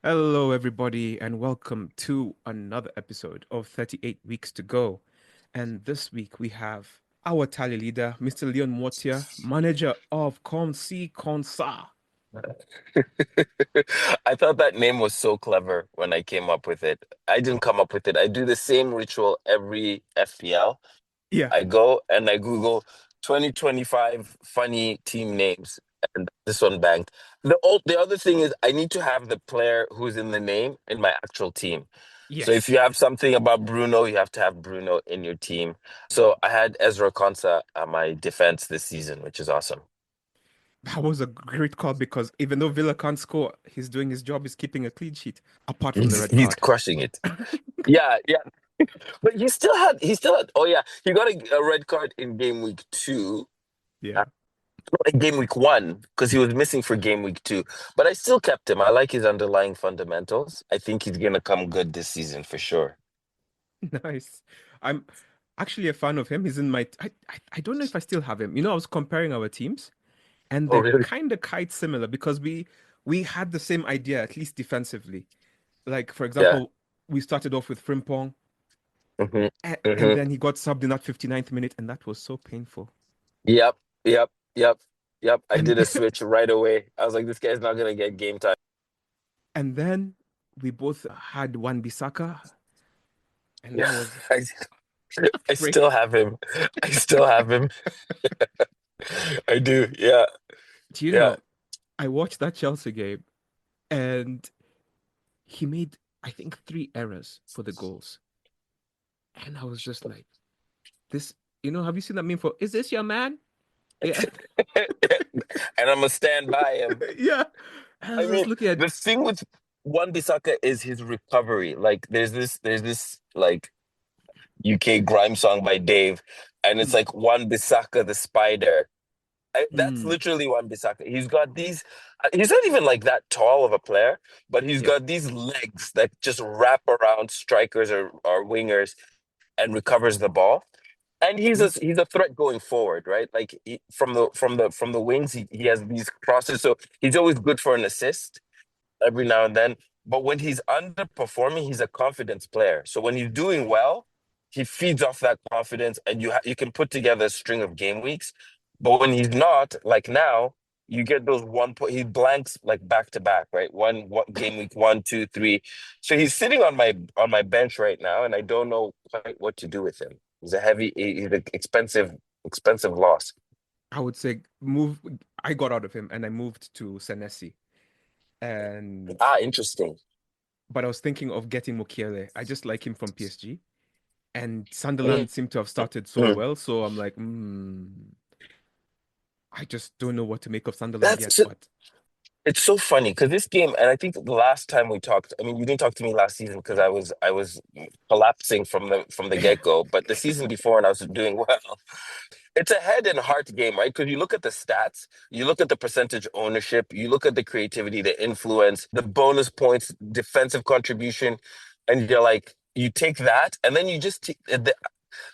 Hello, everybody, and welcome to another episode of 38 Weeks to Go. And this week we have our tally leader, Mr. Leon Mwotia, manager of Consi Consa. I thought that name was so clever when I came up with it. I didn't come up with it. I do the same ritual every FPL. Yeah, I go and I Google 2025 funny team names, and this one banked. The other thing is I need to have the player who's in the name in my actual team. So if yes, you have something about Bruno, you have to have Bruno in your team. So I had Ezra Konsa on my defense this season, which is awesome. that was a great call because even though Villa can't score, he's doing his job, he's keeping a clean sheet, apart from the red He's card. crushing it. Yeah, yeah. But he still had, oh yeah, he got a red card in game week two, uh, Yeah. in game week one, because he was missing for game week two. But I still kept him. I like his underlying fundamentals. I think he's gonna come good this season for sure. Nice. I'm actually a fan of him. He's in my. I don't know if I still have him. I was comparing our teams, and Oh, they're really? kind of quite similar because we had the same idea, at least defensively. Like, for Yeah. example, we started off with Frimpong, hmm and hmm then he got subbed in that 59th minute, and that was so painful. Yep. Yep. Yep. Yep. I And did a switch right away. I was like, this guy's not gonna get game time. and then we both had one Bisaka, and Yeah. that was I, I freak. still have him. I still have him. I do. Yeah. Do you Yeah. know, I watched that Chelsea game, and he made, I think, three errors for the goals. And I was just like, this, have you seen that meme for, is this your man? Yeah. And I'm gonna stand by him. Yeah. I I was just mean, looking at, the thing with Wan Bissaka is his recovery. Like, there's this like UK grime song by Dave, and it's mm, like Wan Bissaka the spider. That's mm, literally Wan Bissaka. He's got these. He's not even like that tall of a player, but he's yeah. got these legs that just wrap around strikers or wingers and recovers the ball. And Yeah. he's a threat going forward, right? Like from the wings, he has these crosses, so he's always good for an assist every now and then. But when he's underperforming, he's a confidence player. So when he's doing well, he feeds off that confidence, and you can put together a string of game weeks. But when he's not, like now, you get those 1 point. He blanks like back to back, right? One game week, one, two, three. So he's sitting on my bench right now, and I don't know quite what to do with him. He's an expensive loss. I would say move. I got out of him and I moved to Senesi. And Ah, interesting. but I was thinking of getting Mukiele. I just like him from PSG. And Sunderland Mhm. seem to have started so well. So I'm like, I just don't know what to make of Sunderland That's yet. so But It's so funny because this game, and I think the last time we talked, I mean, you didn't talk to me last season because I was collapsing from the get-go, but the season before and I was doing well. It's a head and heart game, right? Because you look at the stats, you look at the percentage ownership, you look at the creativity, the influence, the bonus points, defensive contribution, and you're like, you take that, and then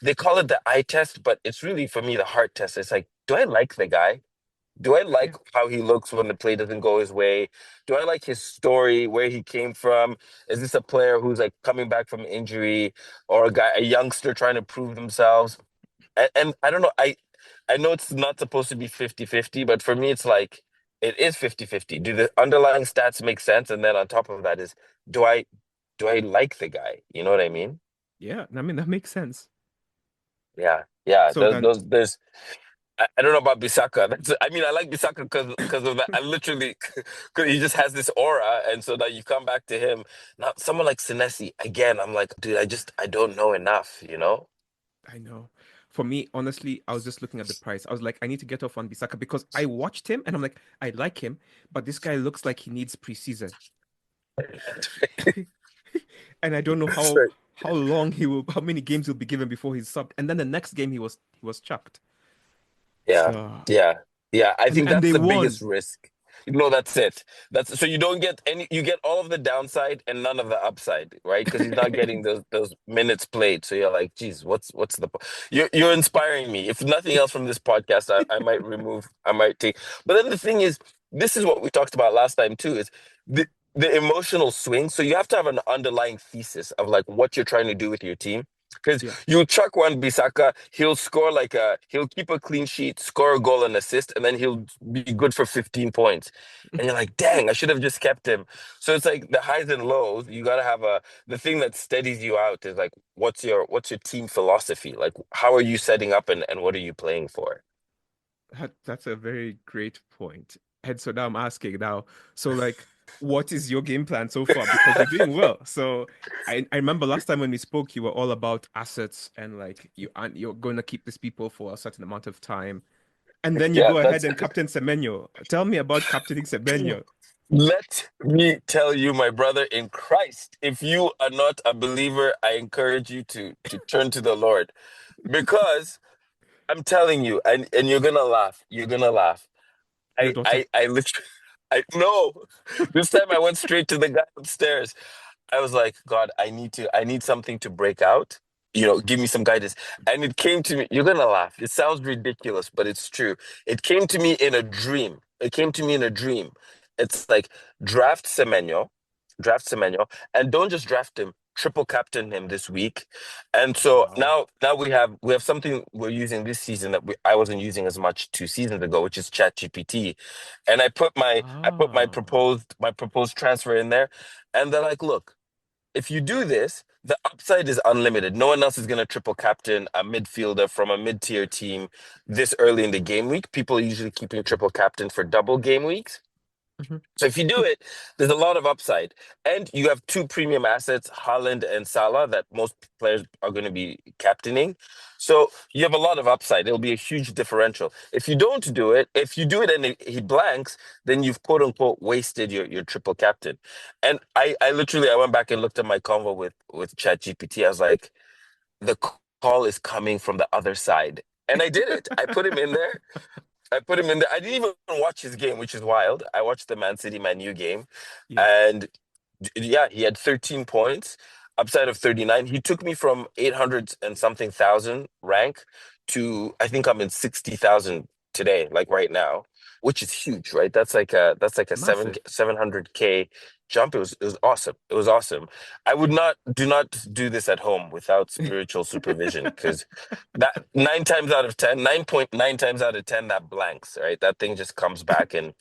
they call it the eye test, but it's really for me the heart test. It's like, do I like the guy? Do I yeah, like how he looks when the play doesn't go his way? Do I like his story, where he came from? Is this a player who's like coming back from injury or a youngster trying to prove themselves? And I don't know. I know it's not supposed to be 50-50, but for me, it's like it is 50-50. Do the underlying stats make sense? And then on top of that is, do I do I like the guy? You know what I mean? yeah. I mean, that makes sense. Yeah. Yeah. So then, I don't know about Bisaka. I mean, I like Bisaka because of that. I literally, because he just has this aura, and so that you come back to him. Now, someone like Senesi, again, I'm like, dude, I don't know enough, you know? I know. For me, honestly, I was just looking at the price. I was like, I need to get off on Bisaka because I watched him and I'm like, I like him, but this guy looks like he needs preseason. And I don't know So, how long how many games he'll be given before he's subbed. And then the next game he was chucked. yeah, So yeah, yeah. I think and that's they the won. biggest risk. No, that's it. That's so you don't get any. You get all of the downside and none of the upside, right? Because he's not getting those minutes played. So you're like, geez, what's the? You're inspiring me. If nothing else from this podcast, I might remove. I might take. But then the thing is, this is what we talked about last time too. Is the emotional swing. So you have to have an underlying thesis of like what you're trying to do with your team. Because Yeah. you chuck one Bisaka, he'll score he'll keep a clean sheet, score a goal and assist, and then he'll be good for 15 points. And you're like, dang, I should have just kept him. So it's like the highs and lows. You gotta have the thing that steadies you out is like, what's your team philosophy? Like, how are you setting up and what are you playing for? That's a very great point. And so now I'm asking now, so like, what is your game plan so far? Because you're doing well. So I remember last time when we spoke, you were all about assets and like you're going to keep these people for a certain amount of time. And then you Yeah, go ahead that's and captain Semenyo. Tell me about captaining Semenyo. Let me tell you, my brother in Christ, if you are not a believer, I encourage you to turn to the Lord. Because I'm telling you, and you're gonna laugh. You're gonna laugh. Your I daughter. I I literally I no. This time I went straight to the guy upstairs. I was like, God, I need something to break out. Give me some guidance. And it came to me, you're gonna laugh. It sounds ridiculous, but it's true. It came to me in a dream. It came to me in a dream. It's like draft Semenyo, draft Semenyo, and don't just draft him, triple captain him this week. And so Wow. now we have something we're using this season that I wasn't using as much 2 seasons ago, which is ChatGPT. And I put my Ah. proposed transfer in there, and they're like, look, if you do this, the upside is unlimited. No one else is going to triple captain a midfielder from a mid-tier team this early in the game week. People are usually keeping triple captain for double game weeks. Mhm. So if you do it, there's a lot of upside. And you have two premium assets, Haaland and Salah, that most players are going to be captaining. So you have a lot of upside. It'll be a huge differential. If you don't do it, if you do it and he blanks, then you've quote unquote wasted your triple captain. And I literally I went back and looked at my convo with ChatGPT. I was like, the call is coming from the other side. And I did it. I put him in there. I put him in there. I didn't even watch his game, which is wild. I watched the Man City Man U game, Yeah. and yeah, he had 13 points, upside of 39. He took me from 800 and something thousand rank to I think I'm in 60,000 today, like right now, which is huge, right? That's like a Massive. 700K jump. It was awesome. It was awesome. I would not do not do this at home without spiritual supervision because that 9 times out of 10 that blanks, right? That thing just comes back and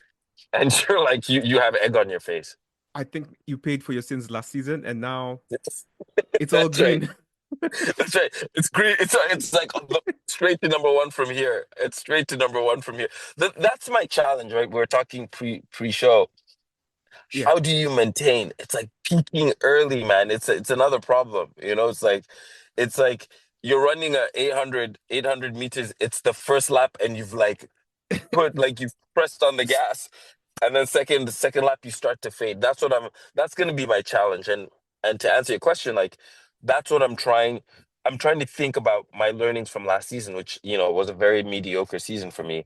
you're like you have egg on your face. I think you paid for your sins last season and now it's all That's right. green. That's right. It's great. It's like look, straight to number one from here. It's straight to number one from here. That's my challenge, right? We're talking pre-show. Yeah. How do you maintain? It's like peaking early, man. It's another problem. It's like you're running a 800 meters. It's the first lap, and you've pressed on the gas, and then second lap you start to fade. That's gonna be my challenge. And to answer your question, like that's what I'm trying to think about my learnings from last season, which was a very mediocre season for me.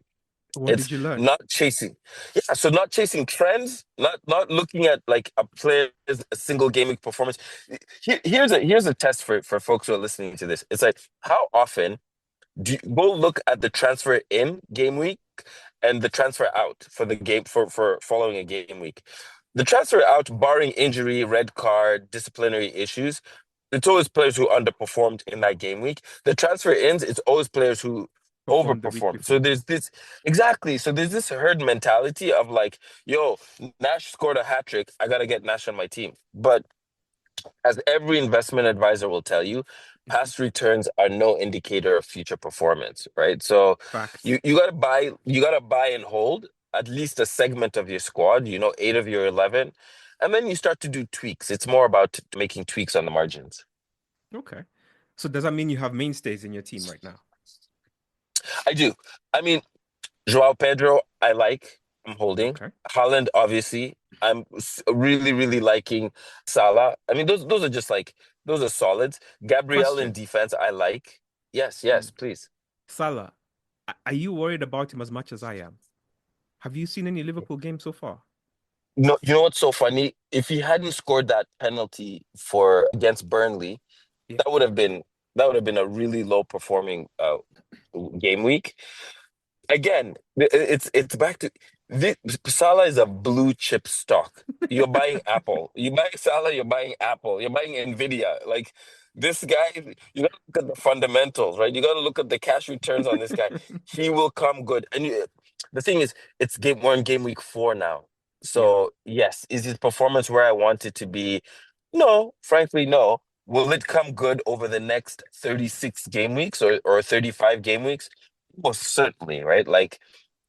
What It's did you learn? not chasing, yeah. So not chasing trends, not looking at like a player's a single gaming performance. Here's a test for folks who are listening to this. It's like how often do you go look at the transfer in game week and the transfer out for the game for following a game week. The transfer out, barring injury, red card, disciplinary issues, it's always players who underperformed in that game week. The transfer ins, it's always players who Performed the week overperformed. So before. there's this exactly. So there's this herd mentality of like, yo, Nash scored a hat trick. I gotta get Nash on my team. But as every investment advisor will tell you, Mhm. past returns are no indicator of future performance, right? So Facts. you gotta buy and hold at least a segment of your squad, 8 of your 11, and then you start to do tweaks. It's more about making tweaks on the margins. Okay. So does that mean you have mainstays in your team right now? I do. I mean, Joao Pedro, I'm holding. Okay. Haaland, obviously. Really, really liking Salah. I mean, those are just like those are solids. Gabriel in Question. defense, I like. Yes, yes, Mm. please. Salah, are you worried about him as much as I am? Have you seen any Liverpool games so far? No, you know what's so funny? If he hadn't scored that penalty for against Burnley, Yeah. that would have been that would have been a really low performing game week. Again, it's back to. This, Salah is a blue chip stock. You're buying Apple. You buy Salah, you're buying Apple. You're buying Nvidia. Like this guy, you gotta look at the fundamentals, right? You gotta look at the cash returns on this guy. He will come good. And the thing is, we're in game week 4 now. Yeah. So yes, is his performance where I want it to be? No, frankly, no. Will it come good over the next 36 game weeks or 35 game weeks? Most certainly, right? Like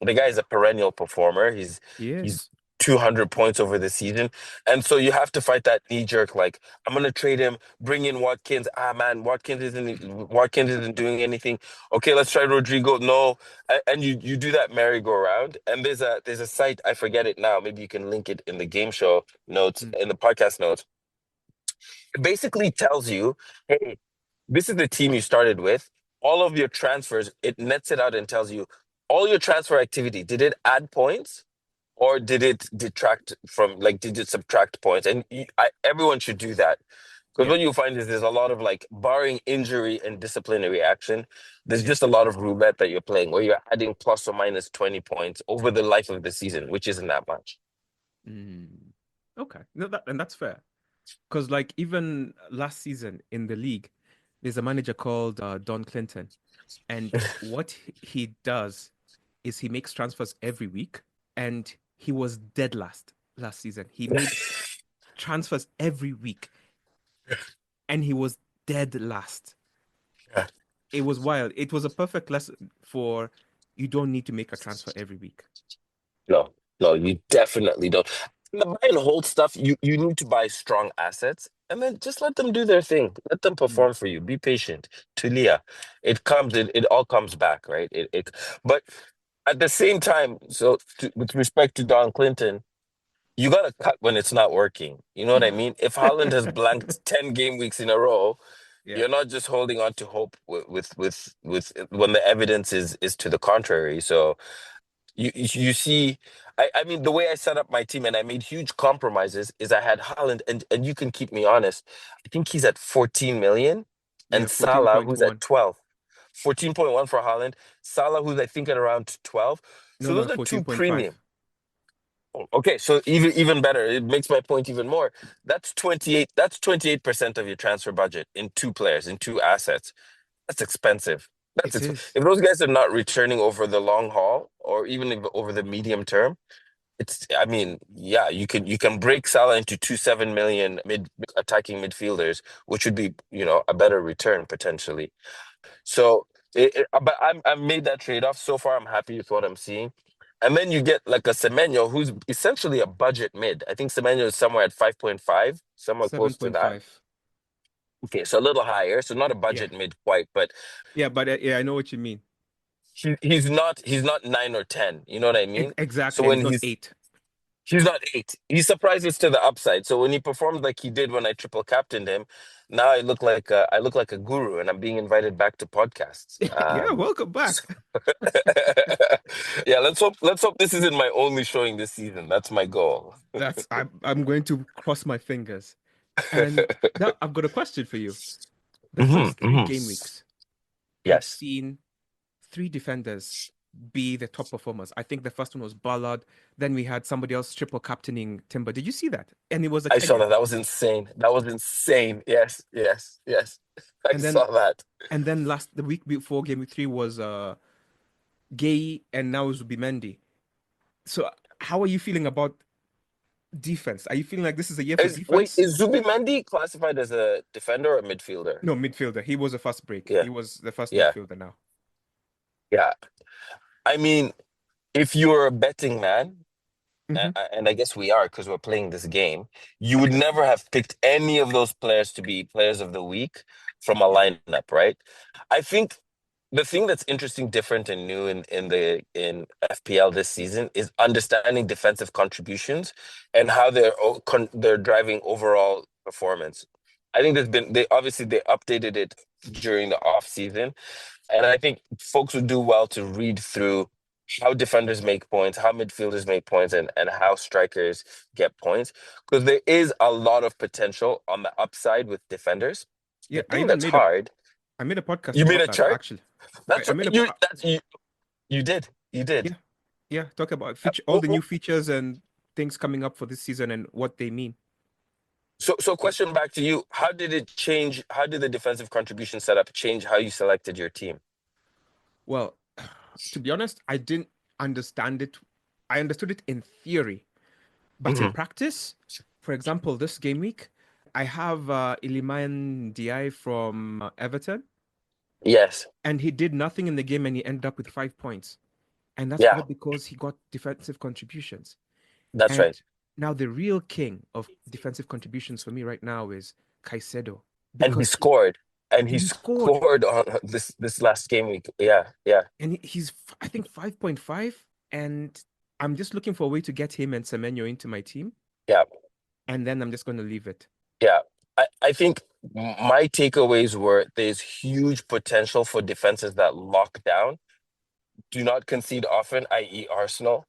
the guy is a perennial performer. He He's is. 200 points over the season. And so you have to fight that knee jerk like I'm going to trade him, bring in Watkins. Ah man, Watkins isn't doing anything. Okay, let's try Rodrigo. No. And you do that merry-go-round. And there's a site, I forget it now. Maybe you can link it in the game show notes, Mm. in the podcast notes. It basically tells you, hey, this is the team you started with. All of your transfers, it nets it out and tells you all your transfer activity. Did it add points or did it detract from, like, did it subtract points? And everyone should do that. Because Yeah. what you find is there's a lot of like, barring injury and disciplinary action, there's just a lot of roulette that you're playing where you're adding plus or minus 20 points over the life of the season, which isn't that much. Mm. Okay. No, and that's fair. Because like even last season in the league, there's a manager called Don Clinton, and what he does is he makes transfers every week, and he was dead last season. He made transfers every week, and he was dead last. Yeah. It was wild. It was a perfect lesson for you don't need to make a transfer every week. No, no, you definitely don't. And the buy and hold stuff, you need to buy strong assets and then just let them do their thing. Let them Mm. perform for you. Be patient. Tulia. It all comes back, right? But at the same time, with respect to Don Clinton, you gotta cut when it's not working. You know what I mean? If Haaland has blanked 10 game weeks in a row, Yeah. you're not just holding on to hope with when the evidence is to the contrary. So you see, I mean the way I set up my team and I made huge compromises is I had Haaland and you can keep me honest. I think he's at 14 million Yeah, and Salah who's at 14.1. 12. 14.1 for Haaland, Salah who's I think at around 12. No, So no, those are two premium. 14.5. Okay, so even better. It makes my point even more. That's 28% of your transfer budget in two players, in two assets. That's expensive. It is. If those guys are not returning over the long haul or even if over the medium term, I mean, yeah, you can break Salah into 2 7 million mid attacking midfielders, which would be, a better return potentially. So, but I've made that trade-off. So far, I'm happy with what I'm seeing. And then you get like a Semenyo, who's essentially a budget mid. I think Semenyo is somewhere at 5.5, somewhere close to that. 7.5. Okay, so a little higher. So not a Yeah. budget mid quite, but Yeah, but yeah, I know what you mean. he's not 9 or 10. You know what I mean? So Exactly. And when he's not eight. he's not 8, he surprises to the upside. So when he performed like he did when I triple captained him, now I look like a guru, and I'm being invited back to podcasts. Yeah, welcome So back. yeah, let's hope this isn't my only showing this season. That's my goal. I'm going to cross my fingers. And now I've got a question for you. The Hmm. first three Hmm. game weeks, I've Yes, seen three defenders be the top performers. I think the first one was Ballard. Then we had somebody else triple captaining Timber. Did you see that? And it was a I saw Kenyan. that. That was insane. That was insane. Yes, yes, yes. I And then saw that. the week before game week 3 was Gay, and now it's Zubimendi. So how are you feeling about defense? Are you feeling like this is a year for Wait, defense? is Zubimendi classified as a defender or a midfielder? No, midfielder. He was a fast break. Yeah, He was the first yeah, midfielder now. yeah. I mean, if you're a betting man, Hmm. and I guess we are because we're playing this game, you would never have picked any of those players to be players of the week from a lineup, right? I think the thing that's interesting, different, and new in FPL this season is understanding defensive contributions and how they're driving overall performance. I think they updated it during the off season, and I think folks would do well to read through how defenders make points, how midfielders make points, and how strikers get points. Because there is a lot of potential on the upside with defenders. Yeah, The thing that's hard, I made a podcast you made about a that chart. actually. That's I right. made a You did. You did. yeah, Yeah, talk about Uh, feature all oh, the oh, new features and things coming up for this season and what they mean. so question back to you. How did it change? How did the defensive contribution setup change how you selected your team? Well, to be honest, I didn't understand it. I understood it in theory, but in Hmm. practice, for example, this game week, I have Iliman Diai from Everton, Yes. and he did nothing in the game and he ended up with 5 points. And that's Yeah, all because he got defensive contributions. that's And right. now the real king of defensive contributions for me right now is Caicedo And he because scored. And he he scored scored on this last game week. Yeah, yeah, and he's I think 5.5 and I'm just looking for a way to get him and Semenyo into my team yeah, and then I'm just going to leave it. yeah. I think my takeaways were there's huge potential for defenses that lock down, do not concede often, i.e., Arsenal.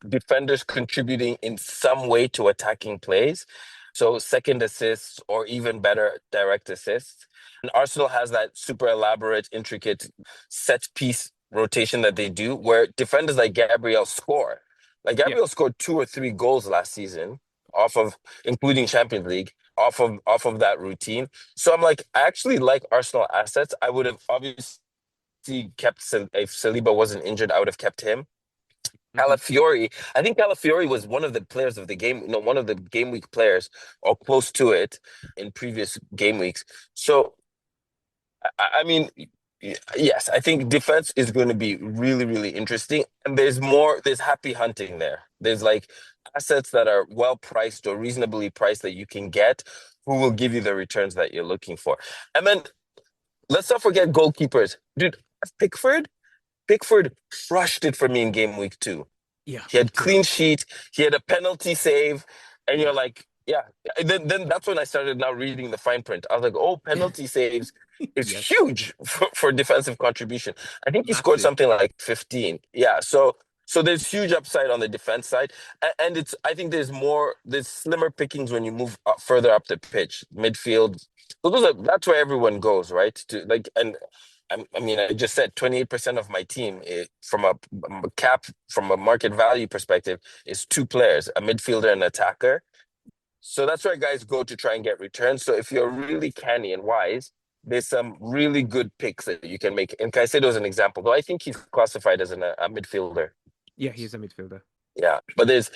Defenders contributing in some way to attacking plays. So second assists or even better direct assists. And Arsenal has that super elaborate, intricate set piece rotation that they do where defenders like Gabriel score. Like Yeah. Gabriel scored 2 or 3 goals last season off of including Champions League, off of that routine. So I'm like, I actually like Arsenal assets. I would have obviously kept if Saliba wasn't injured, I would have kept him. Hmm. Calafiori, I think Calafiori was one of the players of the game, no, one of the game week players or close to it in previous game weeks. So, I mean, yes, I think defense is going to be really, really interesting. And there's happy hunting there. There's like assets that are well priced or reasonably priced that you can get who will give you the returns that you're looking for. And then let's not forget goalkeepers. Dude, Pickford crushed it for me in game week 2. Yeah, He me had too. clean sheet. He had a penalty save, and you're Yeah. like, yeah. And then that's when I started now reading the fine print. I was like, oh, penalty saves is Yes. huge for defensive contribution. I think he scored Massive. something like 15. Yeah. So there's huge upside on the defense side, and it's I think there's slimmer pickings when you move up, further up the pitch, midfield. So that's where everyone goes, right? To like and I mean, I just said 28% of my team, from a market value perspective, is 2 players, a midfielder and an attacker. So that's where guys go to try and get returns. So if you're really canny and wise, there's some really good picks that you can make. And Caicedo is an example, though I think he's classified as a midfielder. Yeah, he's a midfielder. Yeah, but there's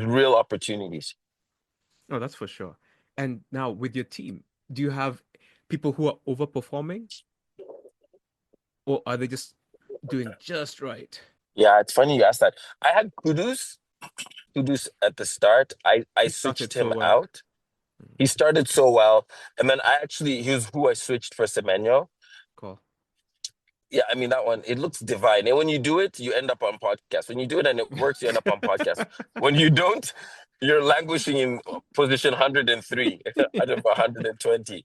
real opportunities. Oh, that's for sure. And now with your team, do you have people who are overperforming or are they just doing just right? Yeah, it's funny you asked that. I had Kudus at the start. I He switched started so him well. out. He started so well, and then he was who I switched for Semenyo. Cool. Yeah, I mean that one, it looks divine. And when you do it, you end up on podcast. When you do it and it works, you end up on podcast. When you don't, you're languishing in position 103 out of 120.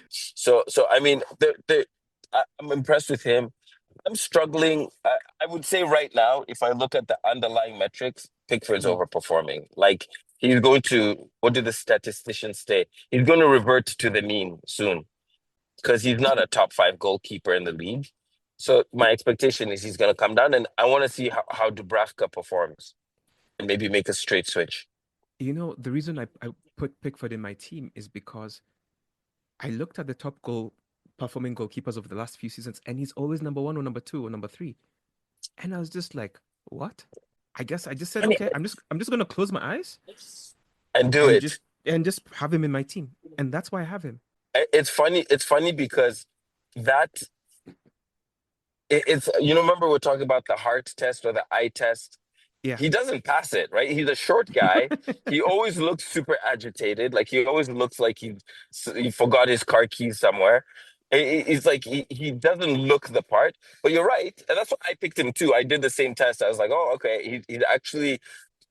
So I mean, I'm impressed with him. I'm struggling. I would say right now, if I look at the underlying metrics, Pickford's Mm. overperforming. Like he's going to, what did the statisticians say? He's going to revert to the mean soon because he's not a top 5 goalkeeper in the league. So my expectation is he's going to come down, and I want to see how Dubravka performs and maybe make a straight switch. You know, the reason I put Pickford in my team is because I looked at the top goal performing goalkeepers over the last few seasons, and he's always number one or number two or number three. And I was just like, what? I guess I just said, And, okay, I'm just gonna close my eyes and do and it. just have him in my team. And that's why I have him. It's funny. It's funny because that it's remember we're talking about the heart test or the eye test. Yeah. He doesn't pass it, right? He's a short guy. He always looks super agitated. Like he always looks like he forgot his car keys somewhere. He's like he doesn't look the part. But you're right, and that's why I picked him too. I did the same test. I was like, oh, okay, he's actually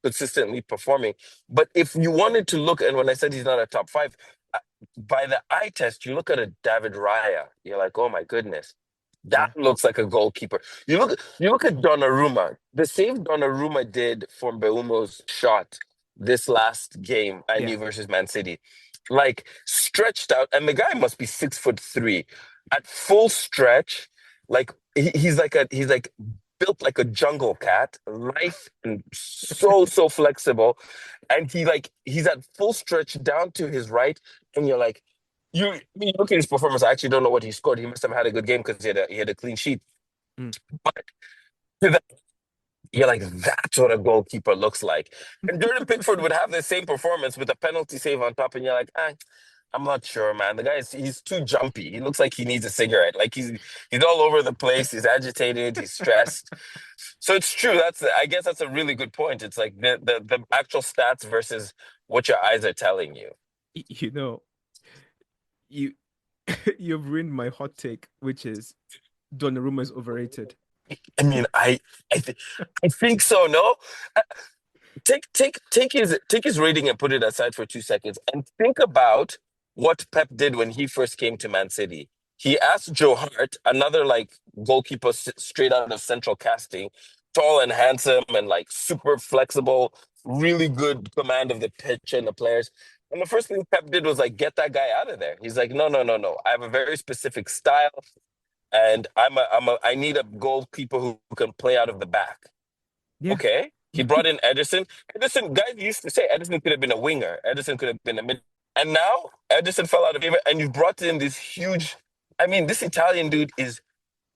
consistently performing. But if you wanted to look, and when I said he's not a top 5, uh, by the eye test, you look at a David Raya. You're like, oh my goodness, that Yeah. looks like a goalkeeper. You look at Donnarumma. The save Donnarumma did for Mbeumo's shot this last game, Man Yeah. U versus Man City, like stretched out, and the guy must be 6'3" at full stretch. Like he's like built like a jungle cat, lithe and so flexible. And he's at full stretch down to his right, and you're like, I mean, you look at his performance. I actually don't know what he scored. He must have had a good game because he had a clean sheet. Mm. But to that, you're like, that's what a goalkeeper looks like. And Jordan Pickford would have the same performance with a penalty save on top, and you're like, I'm not sure, man. The guy he's too jumpy. He looks like he needs a cigarette. Like he's all over the place. He's agitated. He's stressed. So it's true. I guess that's a really good point. It's like the actual stats versus what your eyes are telling you. You know, you you've ruined my hot take, which is Donnarumma is overrated. I mean, I th I think so. No, take his rating and put it aside for 2 seconds and think about what Pep did when he first came to Man City. He asked Joe Hart, another like goalkeeper straight out of central casting, tall and handsome and like super flexible, really good command of the pitch and the players. And the first thing Pep did was like get that guy out of there. He's like, no, no, no, no. I have a very specific style, and I need a goalkeeper who can play out of the back. Yeah. Okay. He brought in Edison. Edison, guys used to say Edison could have been a winger. Edison could have been a mid. And now Edison fell out of favor, and you brought in this huge. I mean, this Italian dude is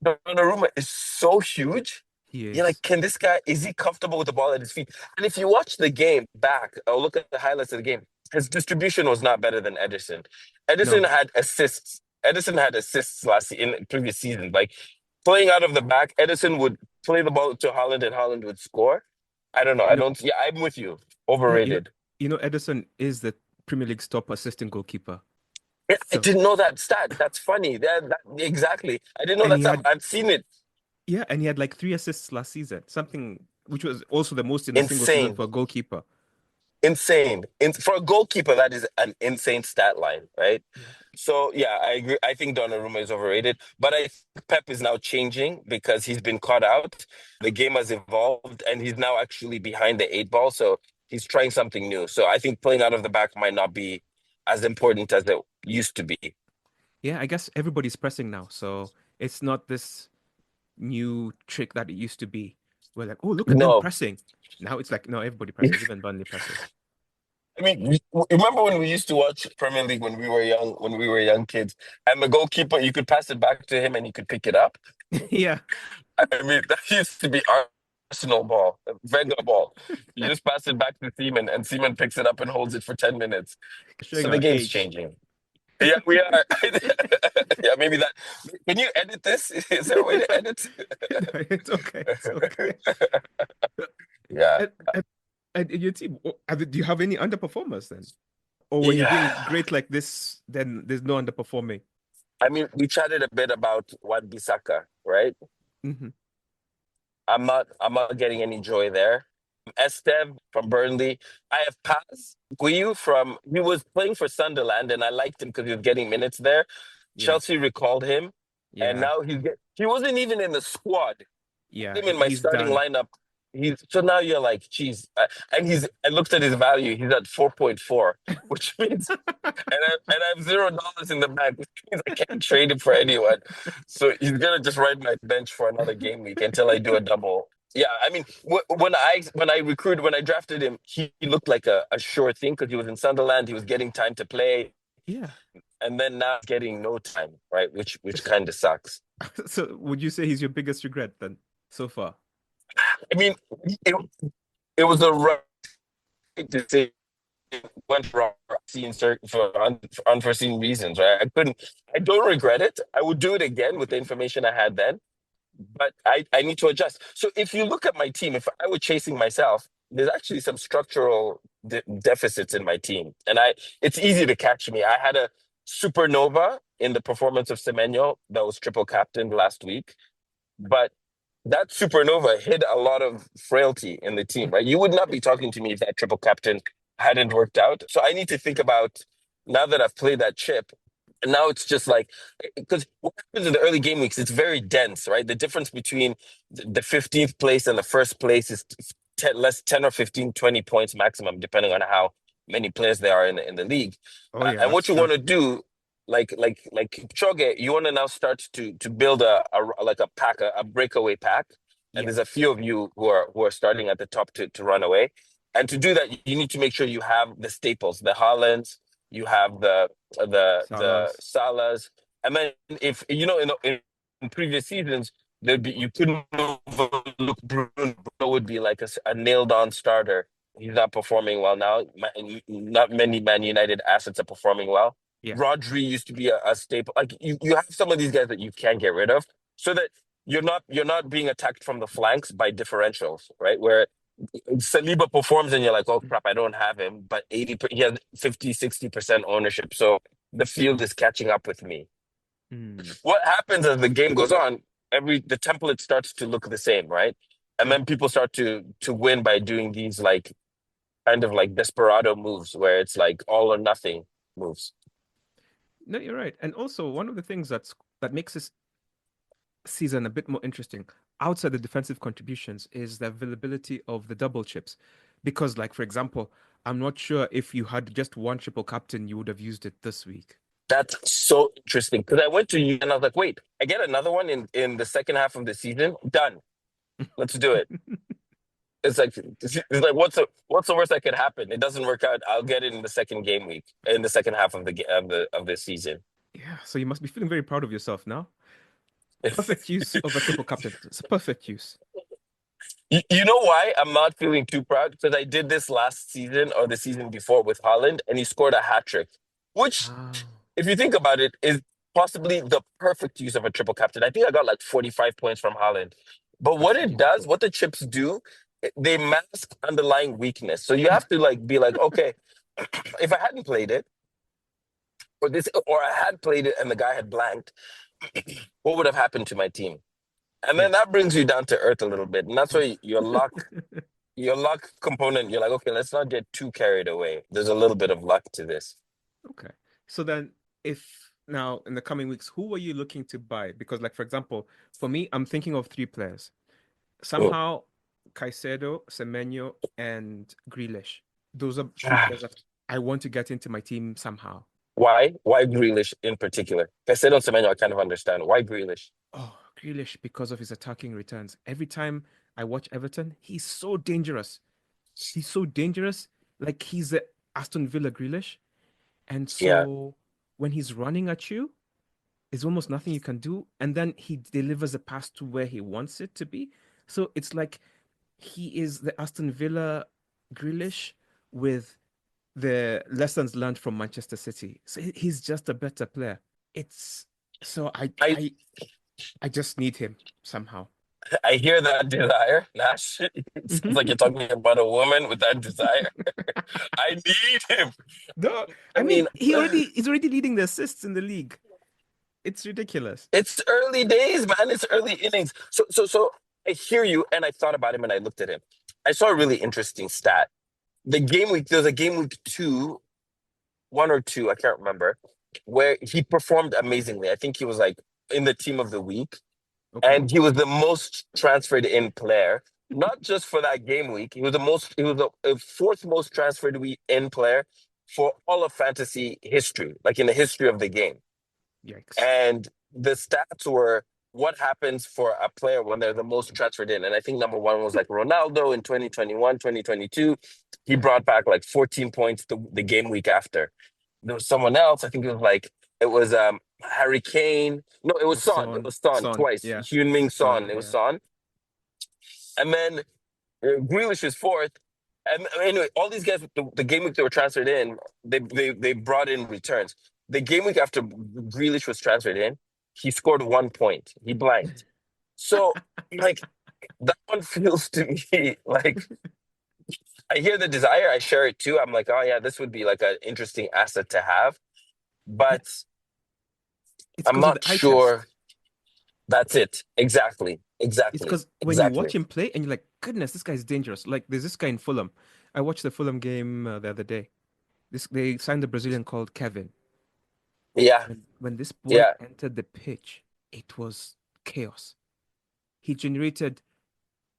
Donnarumma is so huge. He You're like, is. can this guy, is he comfortable with the ball at his feet? And if you watch the game back or look at the highlights of the game, his distribution was not better than Edison. Edison No. had assists. Edison had assists in previous seasons. Like playing out of the back, Edison would play the ball to Holland and Holland would score. I don't know. You I know, don't, yeah, I'm with you. yeah, Overrated. Edison is the Premier League's top assistant goalkeeper. Yeah, I So, didn't know that stat. That's funny. Exactly. I didn't know and that he stat. had I've seen it. and he had like 3 assists last season, something which was also the most in a single season Insane. for a goalkeeper. Insane. For a goalkeeper, that is an insane stat line, right? Yeah. So yeah, I agree. I think Donnarumma is overrated, but I think Pep is now changing because he's been caught out. The game has evolved, and he's now actually behind the 8 ball. So he's trying something new. So I think playing out of the back might not be as important as it used to be. Yeah, I guess everybody's pressing now, so it's not this new trick that it used to be. We're like, oh, look at them No, pressing. Now it's like, no, everybody presses, even Burnley presses. I mean, remember when we used to watch Premier League when we were young kids, and the goalkeeper, you could pass it back to him and he could pick it up. Yeah, I mean, that used to be Arsenal ball, Wenger ball. You just pass it back to Seaman, and Seaman picks it up and holds it for 10 minutes. showing So the our game's age. changing. Yeah, we are. Yeah, maybe that. Can you edit this? Is there a way to edit? It's okay. It's okay. Yeah. And your team, do you have any underperformers then? Or when you're doing Yeah. great like this, then there's no underperforming. I mean, we chatted a bit about Wan Bissaka, right? Hmm. I'm not getting any joy there. Esteve from Burnley. I have Paz Guiu from he was playing for Sunderland and I liked him because he was getting minutes there. Yeah, Chelsea recalled him and yeah, now he wasn't even in the squad. yeah. Him in my He's starting done. lineup. He's so now you're like, geez, and I looked at his value. He's at 4.4, which means and I have $0 in the bank, which means I can't trade him for anyone. So he's gonna just ride my bench for another game week until I do a double. Yeah, I mean, when I drafted him, he looked like a sure thing because he was in Sunderland. He was getting time to play, Yeah. and then now he's getting no time, right? Which So, kind of sucks. so would you say he's your biggest regret then so far? I mean, it, it was a right decision. Went wrong for unforeseen reasons, right? I don't regret it. I would do it again with the information I had then, but I need to adjust. So if you look at my team, if I were chasing myself, there's actually some structural deficits in my team, and it's easy to catch me. I had a supernova in the performance of Semenyo that was triple captained last week, but that supernova hid a lot of frailty in the team, right? You would not be talking to me if that triple captain hadn't worked out. So I need to think about now that I've played that chip. And now it's just like, because what happens in the early game weeks, it's very dense, right? The difference between the 15th place and the first place is 10 or 15, 20 points maximum, depending on how many players there are in the league. Oh yeah, And that's what you true. want to do like Kipchoge, you want to now start to build a like a pack, a breakaway pack. and Yeah. there's a few of you who are starting at the top to run away. And to do that, you need to make sure you have the staples, the Haalands, you have the Salas. Salas, and then if you know in previous seasons there'd be you couldn't overlook Bruno. Bruno would be like a nailed on starter. He's not performing well now. Not many Man United assets are performing well. Yeah. Rodri used to be a staple. Like you have some of these guys that you can't get rid of, so that you're not being attacked from the flanks by differentials, right? Where Saliba performs and you're like, oh crap, I don't have him, but he has 50-60% ownership, so the field is catching up with me. Mm. What happens as the game goes on? The template starts to look the same, right? And True. then people start to win by doing these like kind of like desperado moves where it's like all or nothing moves. No, you're right. And also, one of the things that makes this season a bit more interesting outside the defensive contributions is the availability of the double chips. Because, like, for example, I'm not sure if you had just one triple captain, you would have used it this week. That's so interesting because I went to you and I was like, wait, I get another one in the second half of the season. Done. Let's do it. It's like what's the worst that could happen? It doesn't work out. I'll get it in the second game week, in the second half of the season. Yeah, so you must be feeling very proud of yourself now. Perfect use of a triple captain. It's a perfect use. You know why I'm not feeling too proud? Because I did this last season or the season before with Holland, and he scored a hat trick, which, Ah, if you think about it, is possibly the perfect use of a triple captain. I think I got like 45 points from Holland. But what that's it does, beautiful. what the chips do, they mask underlying weakness. So you have to like be like, okay, if I hadn't played it, or I had played it and the guy had blanked, what would have happened to my team? And Yeah. then that brings you down to earth a little bit. And that's where your luck component, you're like, okay, let's not get too carried away. There's a little bit of luck to this. Okay. So then, if now in the coming weeks, who are you looking to buy? Because, like, for example, for me, I'm thinking of three players. Mm. Somehow, Caicedo, Semenyo, and Grealish. Those are three players that I want to get into my team somehow. Why? Why Grealish in particular? Caicedo and Semenyo, I kind of understand. Why Grealish? Oh, Grealish, because of his attacking returns. Every time I watch Everton, he's so dangerous. He's so dangerous. Like he's the Aston Villa Grealish. And Yeah. so when he's running at you, there's almost nothing you can do. And then he delivers a pass to where he wants it to be. So it's like he is the Aston Villa Grealish with the lessons learned from Manchester City. So he's just a better player. It's so I I just need him somehow. I hear that desire, Nash. It sounds like you're talking about a woman with that desire. I need him. No, I I mean mean, he's already leading the assists in the league. It's ridiculous. it's early days, man. It's early innings. So I hear you, and I thought about him and I looked at him. I saw a really interesting stat. There's a game week two, one or two, I can't remember, where he performed amazingly. I think he was like in the team of the week, Okay. and he was the most transferred in player. Not just for that game week, he was the fourth most transferred week in player for all of fantasy history, like in the history of the game. Yikes. And the stats were what happens for a player when they're the most transferred in. And I think number one was like Ronaldo in 2021, 2022. He brought back like 14 points the game week after. There was someone else, I think it was Harry Kane. No, it was Oh, Son. It Son. was Son Son. twice. Yeah. Heung-min Son. Son. It was Yeah. Son. And then Grealish is fourth. And anyway, all these guys, the game week they were transferred in, they brought in returns. The game week after Grealish was transferred in, he scored 1 point. He blanked. So, like, that one feels to me like I hear the desire, I share it too. I'm like, oh yeah, this would be like an interesting asset to have, Yeah. but It's I'm because of the not eye sure test. that's it. Exactly. It's Exactly. because when you Exactly. watch him play and you're like, goodness, this guy's dangerous. Like there's this guy in Fulham. I watched the Fulham game the other day. This they signed a Brazilian called Kevin. Yeah. When this boy Yeah. entered the pitch, it was chaos. He generated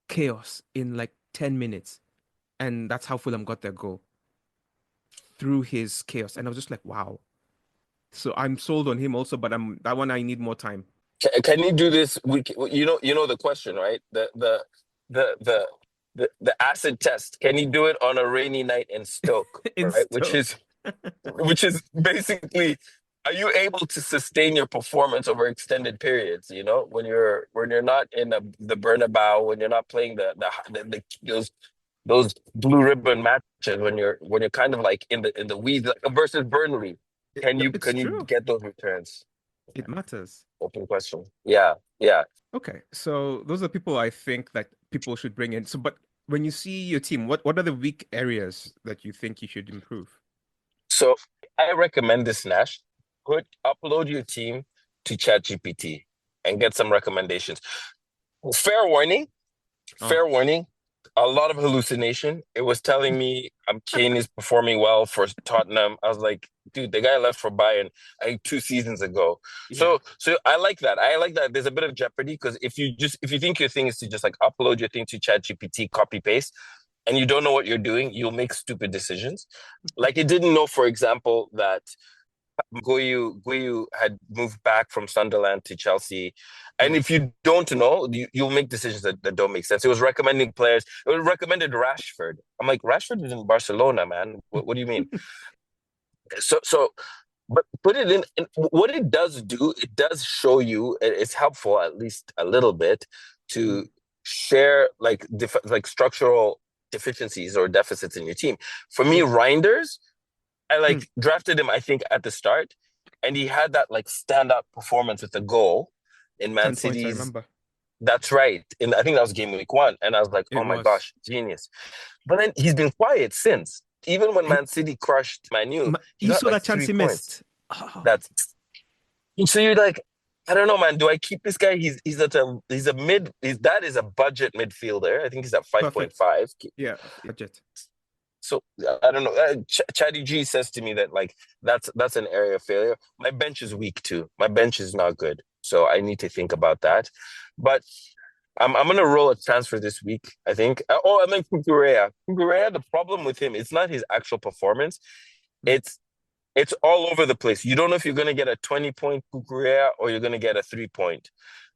chaos in like 10 minutes. And that's how Fulham got their goal through his chaos. And I was just like, wow. So I'm sold on him also, but I'm that one I need more time. Can you do this? You know the question, right? The the the acid test. Can you do it on a rainy night in Stoke, In right? Which Stoke. is basically, are you able to sustain your performance over extended periods? You know, when you're not in the Bernabeu, when you're not playing the those blue ribbon matches, when you're kind of like in the weeds, like versus Burnley, No, it's can you true. get those returns? It matters. Open question. Yeah, yeah. Okay, so those are people I think that people should bring in. So, but when you see your team, what are the weak areas that you think you should improve? So I recommend this, Nash. Upload your team to ChatGPT and get some recommendations. Fair warning, Oh, fair warning. A lot of hallucination. It was telling me Kane is performing well for Tottenham. I was like, dude, the guy left for Bayern, I think 2 seasons ago. yeah. So I like that. I like that. There's a bit of jeopardy because if you think your thing is to just like upload your thing to ChatGPT, copy paste, and you don't know what you're doing, you'll make stupid decisions. Like it didn't know, for example, that Guyu had moved back from Sunderland to Chelsea. And Mm. if you don't know, you'll make decisions that don't make sense. It was recommending players. It was recommended Rashford. I'm like, Rashford is in Barcelona, man. What do you mean? So but put it in what it does do, it does show you, it's helpful at least a little bit to Mm. share like like structural deficiencies or deficits in your team. For me, Yeah. Reinders, I Mm. like drafted him, I think, at the start, and he had that like standout performance with the goal in Man 10 points, I City's. remember. That's right. I think that was game week 1, and I was like, It oh my was. gosh, genius. But then he's been quiet since. Even when And Man City crushed Manu, he you got saw like that chance three he points. missed. Oh, That's so you're like, I don't know, man. Do I keep this guy? He's a mid. That is a budget midfielder. I think he's at perfect. 5.5. Yeah, budget. So I don't know. Chatty G says to me that like that's an area of failure. My bench is weak too. My bench is not good, so I need to think about that. But I'm gonna roll a transfer this week. I think. Oh, and then Kukurea. Kukurea. The problem with him, it's not his actual performance. Mm. It's it's all over the place. You don't know if you're gonna get a 20-point Kukurea or you're gonna get a 3 point.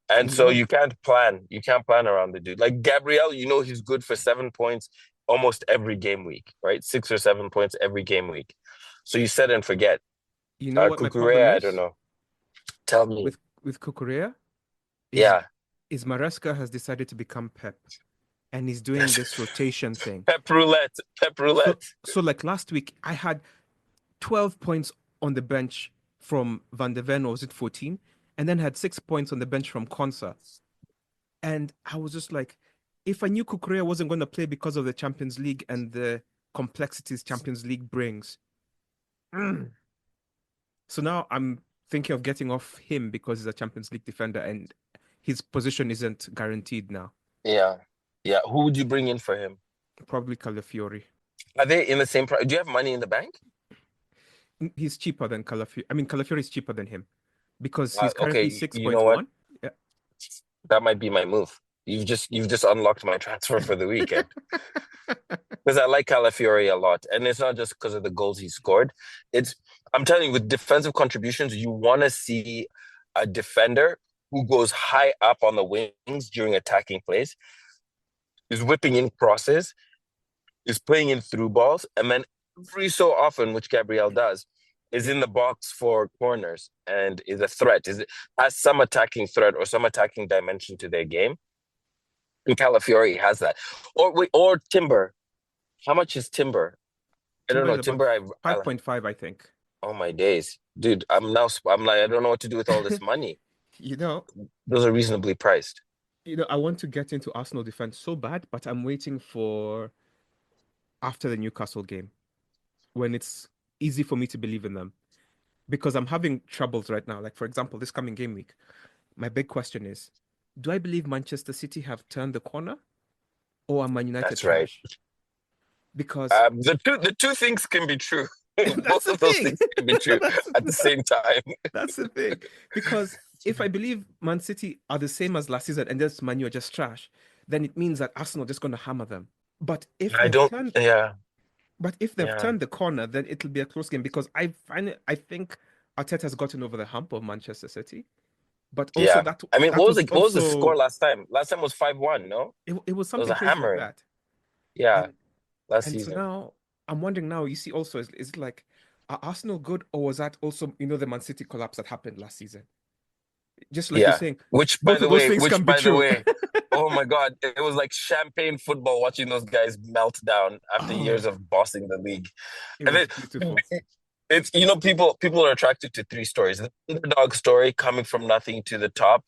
And You so know, you can't plan. You can't plan around the dude. Like Gabriel, you know he's good for 7 points almost every game week, right? 6 or 7 points every game week. So you set and forget. you know what my problem Kukurea, I don't is know. Tell me. with Kukurea is Yeah. Maresca has decided to become Pep, and he's doing this rotation thing. Pep roulette. Pep So roulette. so like last week, I had 12 points on the bench from Van de Ven, or was it 14? And then had 6 points on the bench from Konsa. And I was just like, if I knew Kukurea wasn't going to play because of the Champions League and the complexities Champions League brings. Mm. So now I'm thinking of getting off him because he's a Champions League defender and his position isn't guaranteed now. Yeah. Yeah. Who would you bring in for him? Probably Calafiori. Are they in the same price? Do you have money in the bank? He's cheaper than Calafiori. I mean, Calafiori is cheaper than him because he's currently Okay, you know what? 6.1. Yeah. That might be my move. You've just unlocked my transfer for the weekend. Because I like Calafiori a lot, and it's not just because of the goals he scored. It's I'm telling you, with defensive contributions, you want to see a defender who goes high up on the wings during attacking plays, is whipping in crosses, is playing in through balls, and then every so often, which Gabriel does, is Yeah. in the box for corners and is a threat. Has some attacking threat or some attacking dimension to their game. And Calafiori has that. Or Timber. How much is Timber? I don't Timber is know. about Timber, I 5.5, I think. oh my days, dude. I'm like, I don't know what to do with all this money. You know, Those are reasonably priced. I want to get into Arsenal defense so bad, but I'm waiting for after the Newcastle game when it's easy for me to believe in them because I'm having troubles right now. Like, for example, this coming game week, my big question is, do I believe Manchester City have turned the corner or are Man United That's right. trash? Because The two things can be true. that's Both the of those thing. things can be true That's at the same time. that's the thing. Because if I believe Man City are the same as last season and this Man U are just trash, then it means that Arsenal are just going to hammer them. But if I they've don't. turned Yeah, But if they've yeah. turned the corner, then it'll be a close game because I think Arteta's gotten over the hump of Manchester City. But also Yeah. I mean, that was what was the score also last time? Last time was 5-1, no? it was It was something a crazy like hammering. that. Yeah, And last and so season. now I'm wondering now, you see also is it like are Arsenal good or was that also, the Man City collapse that happened last season? Just like you're Yeah. saying, both of those things Which can be by the true. way, oh my God, it was like champagne football watching those guys melt down after years Oh, of bossing the league. it And was then beautiful. it's people are attracted to three stories. The underdog story coming from nothing to the top,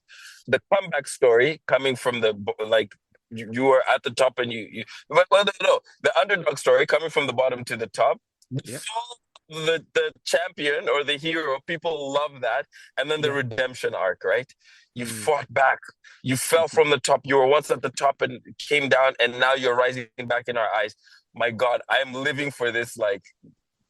the comeback story coming from like you were at the top and you well no, the underdog story coming from the bottom to the top. The Yeah. fall of the champion or the hero, people love that. And then the Yeah. redemption arc, right? You Mm, fought back. You fell mhm. from the top. You were once at the top and came down, and now you're rising back in our eyes. My God, I am living for this like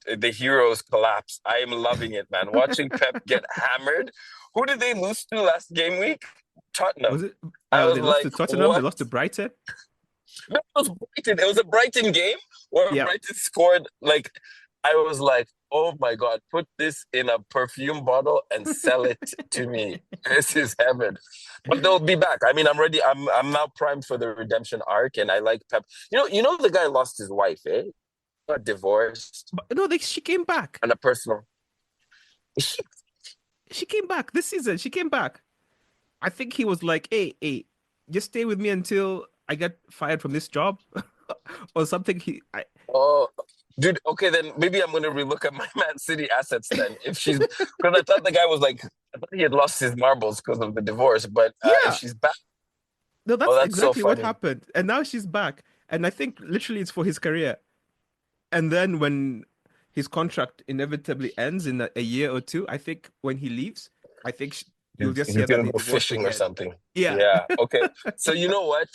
the heroes collapse. I am loving it, man. Watching Pep get hammered. Who did they lose to last game week? Was Tottenham. it I was they lost like, to Tottenham, they what? lost to Brighton? No, it was Brighton. It was a Brighton game where Yeah. Brighton scored. Like, I was like, oh my God, put this in a perfume bottle and sell it to me. This is heaven. But they'll be back. I mean, I'm ready. I'm now primed for the redemption arc, and I like Pep. The guy lost his wife, eh? Got divorced But no, she came back. on a personal. She came back this season. She came back. I think he was like, hey, just stay with me until I get fired from this job or something. Oh, dude. Okay, then maybe I'm gonna relook at my Man City assets then. If she's because I thought the guy was like I thought he had lost his marbles because of the divorce. But if Yeah, she's back, no, oh, that's that's so exactly what funny. happened. And now she's back. And I think literally it's for his career. And then when his contract inevitably ends in a year or two, I think when he leaves, I think you'll just He's hear that gonna they go divorced fishing or again. something. Yeah. Yeah. Okay. So you know what?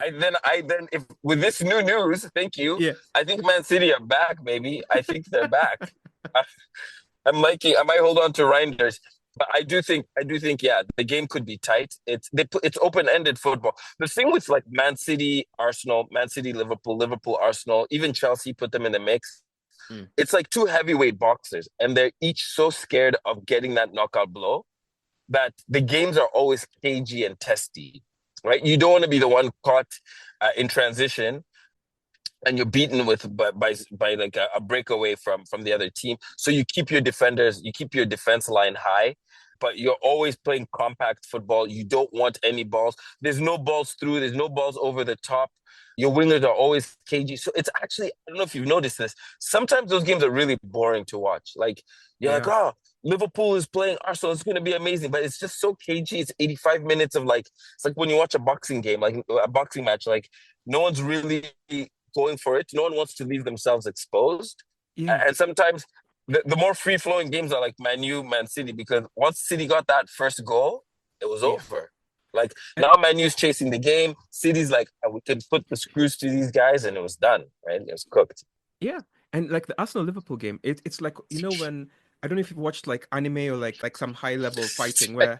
I then if with this new news, thank you. Yeah. I think Man City are back, maybe. I think they're back. I, I'm liking. I might hold on to Reinders, but I do think, yeah, the game could be tight. It's open ended football. The thing with like Man City, Arsenal, Man City, Liverpool, Liverpool, Arsenal, even Chelsea put them in the mix. Mm, It's like two heavyweight boxers, and they're each so scared of getting that knockout blow that the games are always cagey and testy, right? You don't want to be the one caught in transition and you're beaten by like a breakaway from the other team. So you keep your defense line high, but you're always playing compact football. You don't want any balls. There's no balls through. There's no balls over the top. Your wingers are always cagey. So it's actually, I don't know if you've noticed this. Sometimes those games are really boring to watch. Like you're they like, are. oh, Liverpool is playing Arsenal. It's going to be amazing, but it's just so cagey. It's 85 minutes of like, it's like when you watch a boxing game, like a boxing match, like no one's really going for it. No one wants to leave themselves exposed. Yeah. And sometimes the more free flowing games are like Man U, Man City, because once City got that first goal, it was Yeah. over. Like And, now Man U's chasing the game. City's like, "Oh, we could put the screws to these guys," and it was done, right? It was cooked. yeah. And like the Arsenal Liverpool game, it's like, when I don't know if you've watched like anime or like some high level fighting where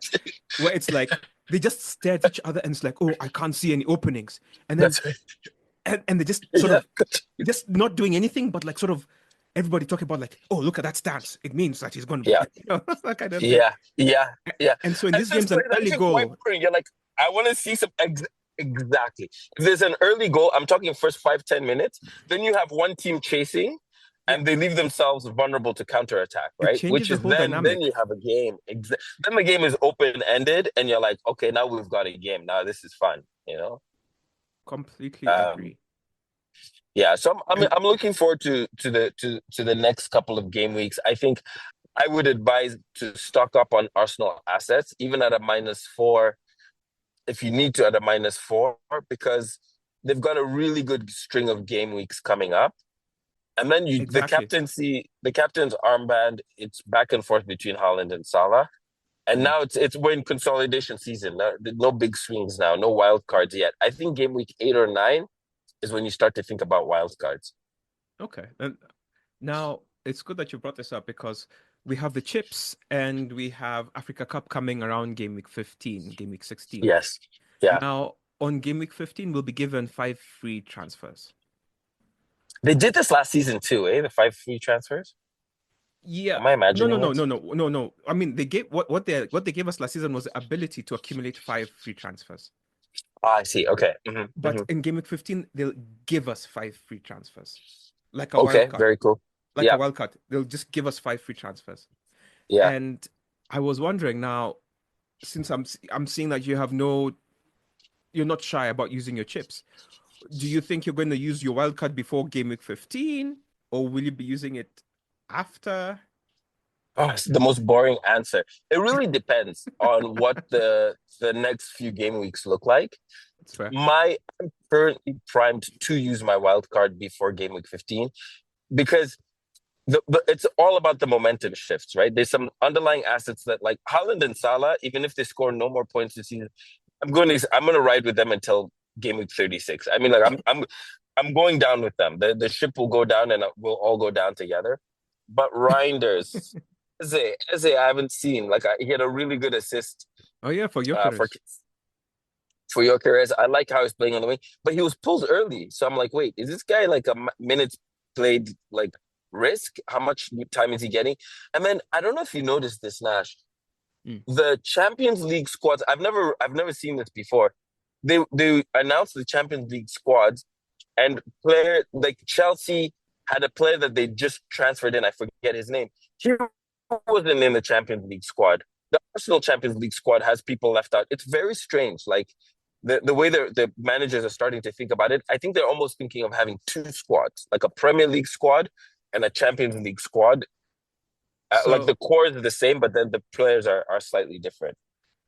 it's like they just stare at each other and it's like, oh, I can't see any openings. And then That's right. and they just sort Yeah. of just not doing anything, but like sort of everybody talking about like, oh, look at that stance. It means that he's going to, Yeah. that kind of thing. Yeah. Yeah. Yeah. And so in And this game's an it's early actually quite goal. boring. You're like, I want to see exactly. If there's an early goal, I'm talking first 5-10 minutes, then you have one team chasing Yeah, and they leave themselves vulnerable to counterattack, it right? changes Which the is whole then you dynamic. have a game. Then the game is open ended and you're like, okay, now we've got a game. Now this is fun, you know? Completely Um, agree. yeah, so And I'm looking forward to the next couple of game weeks. I think I would advise to stock up on Arsenal assets, even at a -4, if you need to at a -4, because they've got a really good string of game weeks coming up. And then exactly. the captain's armband, it's back and forth between Holland and Salah. And Mm. now we're in consolidation season. No big swings now, no wild cards yet. I think game week 8 or 9 is when you start to think about wild cards. Okay. And now it's good that you brought this up because we have the chips and we have Africa Cup coming around game week 15, game week 16. Yes. Yeah. Now, on game week 15, we'll be given 5 free transfers. They did this last season too, eh? The 5 free transfers. Yeah. Am I No, no, imagining no, it? no, no, no, no. I mean, they gave what they gave us last season was the ability to accumulate 5 free transfers. Ah, I see. Okay. But in Game Week 15, they'll give us 5 free transfers, like a wild Okay, card, very cool. like a Yeah, wild card. They'll just give us 5 free transfers. yeah. And I was wondering now, since I'm seeing that you're not shy about using your chips. Do you think you're going to use your wild card before Game Week 15, or will you be using it after? Oh, it's the most boring answer. It really depends on what the next few game weeks look like. It's fair. I'm currently primed to use my wild card before game week 15 because it's all about the momentum shifts, right? There's some underlying assets that like Haaland and Salah, even if they score no more points this season, I'm going to ride with them until game week 36. I mean, like I'm going down with them. The ship will go down and we'll all go down together. But Reinders, Eze, I haven't seen. Like he had a really good assist Oh yeah, for uh, for Gyökeres. for your careers. I like how he's playing on the wing, but he was pulled early. So I'm like, wait, is this guy like a minutes played like risk? How much time is he getting? And then I don't know if you noticed this, Nash. Mm. The Champions League squads. I've never seen this before. They announced the Champions League squads and player like Chelsea had a player that they just transferred in. I forget his name. He wasn't in the Champions League squad. The Arsenal Champions League squad has people left out. It's very strange. Like the way the managers are starting to think about it, I think they're almost thinking of having two squads, like a Premier League squad and a Champions League squad. Like So the core is the same, but then the players are slightly different.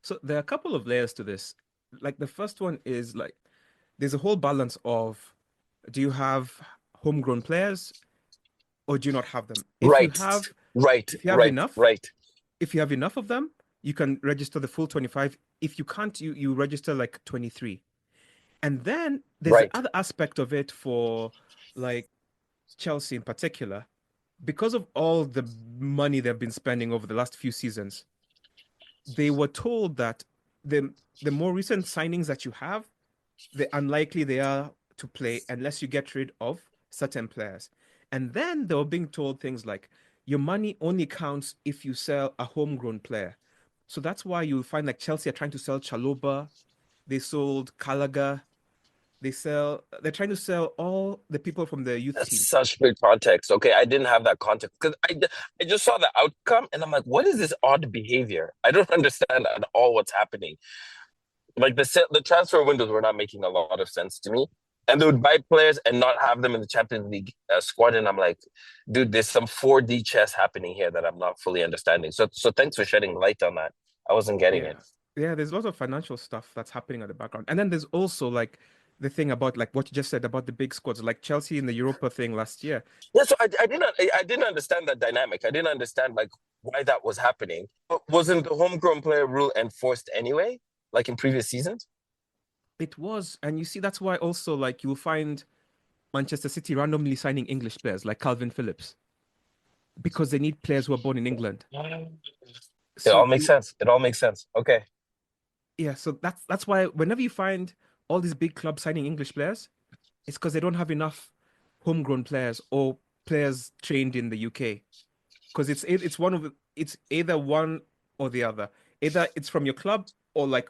so there are a couple of layers to this. Like the first one is like there's a whole balance of do you have homegrown players or do you not have them? Right, right, If you have right, enough, right. if you have enough of them, you can register the full 25. If you can't, you register like 23. And then there's the Right. other aspect of it for like Chelsea in particular, because of all the money they've been spending over the last few seasons, they were told that the more recent signings that you have, the unlikely they are to play unless you get rid of certain players. And then they were being told things like your money only counts if you sell a homegrown player. So that's why you'll find like Chelsea are trying to sell Chaloba, they sold Callagher, they're trying to sell all the people from the youth That's team. such good context. Okay, I didn't have that context because I just saw the outcome and I'm like, what is this odd behavior? I don't understand at all what's happening. Like the transfer windows were not making a lot of sense to me. And they would buy players and not have them in the Champions League squad. And I'm like, dude, there's some 4D chess happening here that I'm not fully understanding. So thanks for shedding light on that. I wasn't getting Yeah. it. Yeah, there's lots of financial stuff that's happening at the background. And then there's also like the thing about like what you just said about the big squads, like Chelsea in the Europa thing last year. Yeah, so I didn't understand that dynamic. I didn't understand like why that was happening. But wasn't the homegrown player rule enforced anyway, like in previous seasons? It was, and you see, that's why also like you'll find Manchester City randomly signing English players like Calvin Phillips because they need players who are born in England. It So all makes you, sense. It all makes sense. Okay. yeah, so that's why whenever you find all these big clubs signing English players, it's because they don't have enough homegrown players or players trained in the UK. Because it's either one or the other. Either it's from your club or like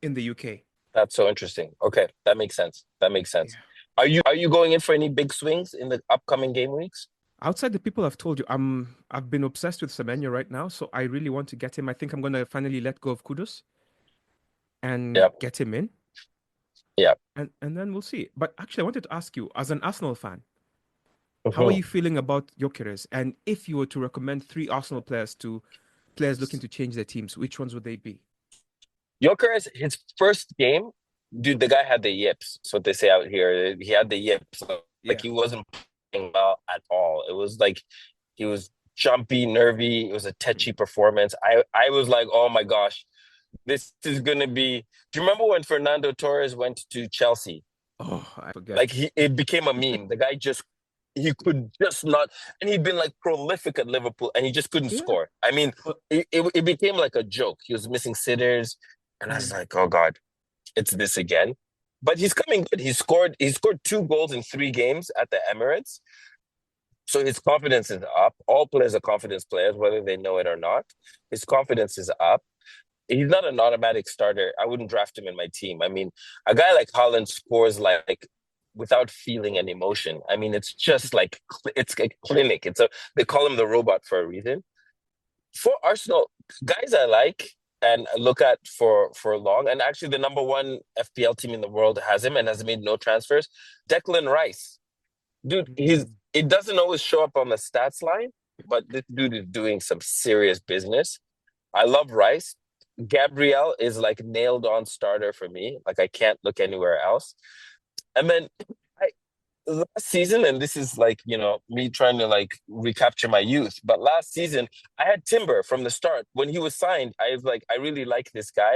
in the UK. That's so interesting. Okay, that makes sense. That makes sense. Yeah. Are you going in for any big swings in the upcoming game weeks? Outside the people I've told you, I've been obsessed with Semenyo right now, so I really want to get him. I think I'm gonna finally let go of Kudus and Yep. get him in, Yep. and then we'll see. But actually, I wanted to ask you, as an Arsenal fan, how are Mhm. you feeling about Gyökeres? And if you were to recommend 3 Arsenal players to players looking to change their teams, which ones would they be? Jokeres, his first game, dude, the guy had the yips. That's what they say out here. He had the yips. Like Yeah. he wasn't playing well at all. It was like he was jumpy, nervy. It was a Mm. tetchy performance. I was like, oh my gosh, this is gonna be. Do you remember when Fernando Torres went to Chelsea? Oh, I Like forget. it became a meme. The guy just he could just not, and he'd been like prolific at Liverpool, and he just couldn't Yeah. score. I mean, But, it became like a joke. He was missing sitters, and I was mm, like, oh god, it's this again. But he's coming good. He scored 2 goals in 3 games at the Emirates. So his confidence is up. All players are confidence players, whether they know it or not. His confidence is up. He's not an automatic starter. I wouldn't draft him in my team. I mean, a guy like Holland scores like without feeling and emotion. I mean, it's just like it's a clinic. They call him the robot for a reason. For Arsenal, guys I like and look at for long, and actually the number one FPL team in the world has him and has made no transfers. Declan Rice, dude, Mm. it doesn't always show up on the stats line, but this dude is doing some serious business. I love Rice. Gabriel is like nailed on starter for me. Like I can't look anywhere else. And then I last season, and this is like, me trying to like recapture my youth, but last season I had Timber from the start. When he was signed, I was like, I really like this guy.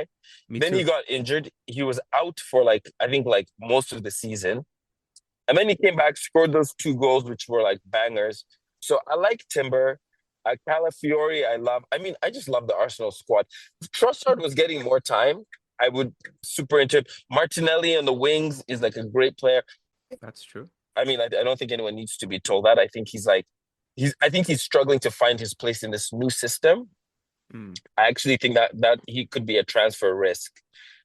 Me Then he too. got injured. He was out for like, I think like most of the season. And then he came back, scored those two goals, which were like bangers. So I like Timber. Calafiori, I love. I mean, I just love the Arsenal squad. If Trossard was getting more time, I would super into him. Martinelli on the wings is like a great player. That's true. I mean, I don't think anyone needs to be told that. I think I think he's struggling to find his place in this new system. Mm. I actually think that he could be a transfer risk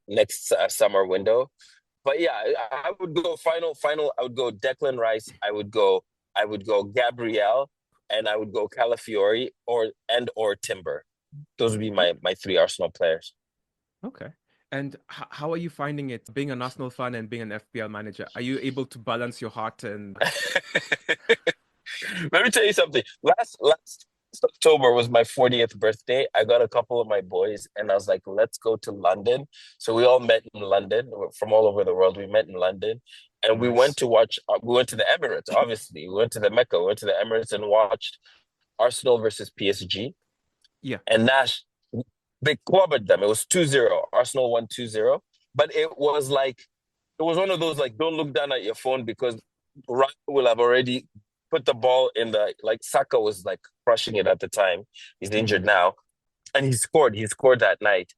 next summer window. But yeah, I would go final. I would go Declan Rice. I would go Gabriel, and I would go Calafiori or Timber. Those would be my three Arsenal players. Okay. And how are you finding it being an Arsenal fan and being an FPL manager? Are you able to balance your heart and Let me tell you something. Last October was my 40th birthday. I got a couple of my boys and I was like, let's go to London. So we all met in London from all over the world. We met in London and nice? we went to the Emirates, obviously. We went to the Mecca, we went to the Emirates and watched Arsenal versus PSG. Yeah. And Nash, they clobbered them. It was 2-0. Arsenal won 2-0. But it was one of those like, don't look down at your phone because Ryan will have already put the ball in the like Saka was like crushing it at the time. He's injured Mm. now. And he scored. He scored that night.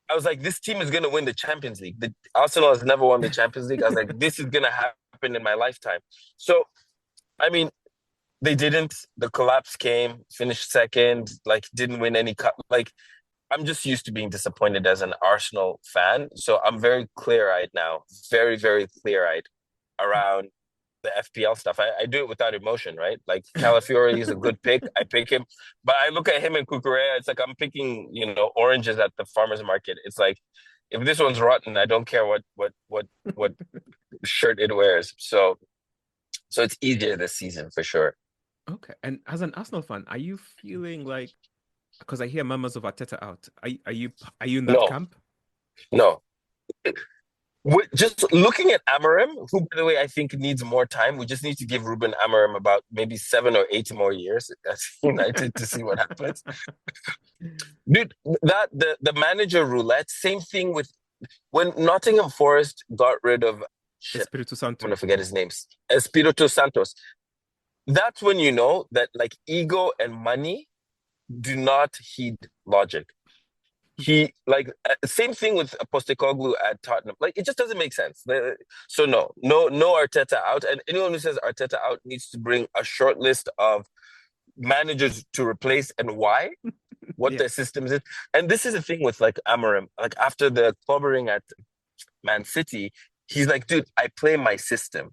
I was like, this team is gonna win the Champions League. The Arsenal has never won the Champions League. I was like, this is gonna happen in my lifetime. So I mean, they didn't. The collapse came, finished second, like didn't win any cup. Like I'm just used to being disappointed as an Arsenal fan. So I'm very clear-eyed now. Very, very clear-eyed around the FPL stuff. I do it without emotion, right? Like Calafiori is a good pick. I pick him. But I look at him and Cucurella, it's like I'm picking, oranges at the farmer's market. It's like if this one's rotten, I don't care what shirt it wears. So it's easier this season for sure. Okay. And as an Arsenal fan, are you feeling like because I hear murmurs of Arteta out. Are you in that No, camp? no. Just looking at Amarim, who, by the way, I think needs more time. We just need to give Ruben Amarim about maybe 7 or 8 more years at United to see what happens. Dude, the manager roulette, same thing with when Nottingham Forest got rid of shit. Espírito I'm Santo. gonna forget his names. Espirito Santos. That's when you know that like ego and money do not heed logic. He like same thing with Postecoglou at Tottenham. Like it just doesn't make sense. So no Arteta out, and anyone who says Arteta out needs to bring a short list of managers to replace and why, what Yeah. their systems is. And this is the thing with like Amorim. Like after the clobbering at Man City, he's like, dude, I play my system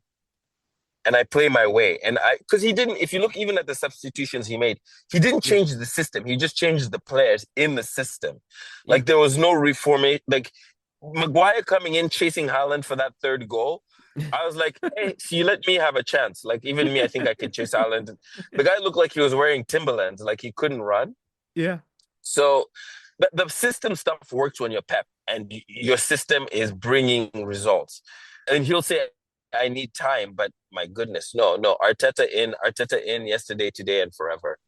and I play my way. And because he didn't, if you look even at the substitutions he made, he didn't Yeah. change the system. He just changed the players in the system. Yeah. Like there was no reformation. Like Maguire coming in chasing Haaland for that third goal. I was like, hey, so you let me have a chance. Like even me, I think I could chase Haaland. The guy looked like he was wearing Timberlands, like he couldn't run. Yeah. So the system stuff works when you're Pep and your system is bringing results. And he'll say, I need time, but my goodness, no. Arteta in yesterday, today, and forever.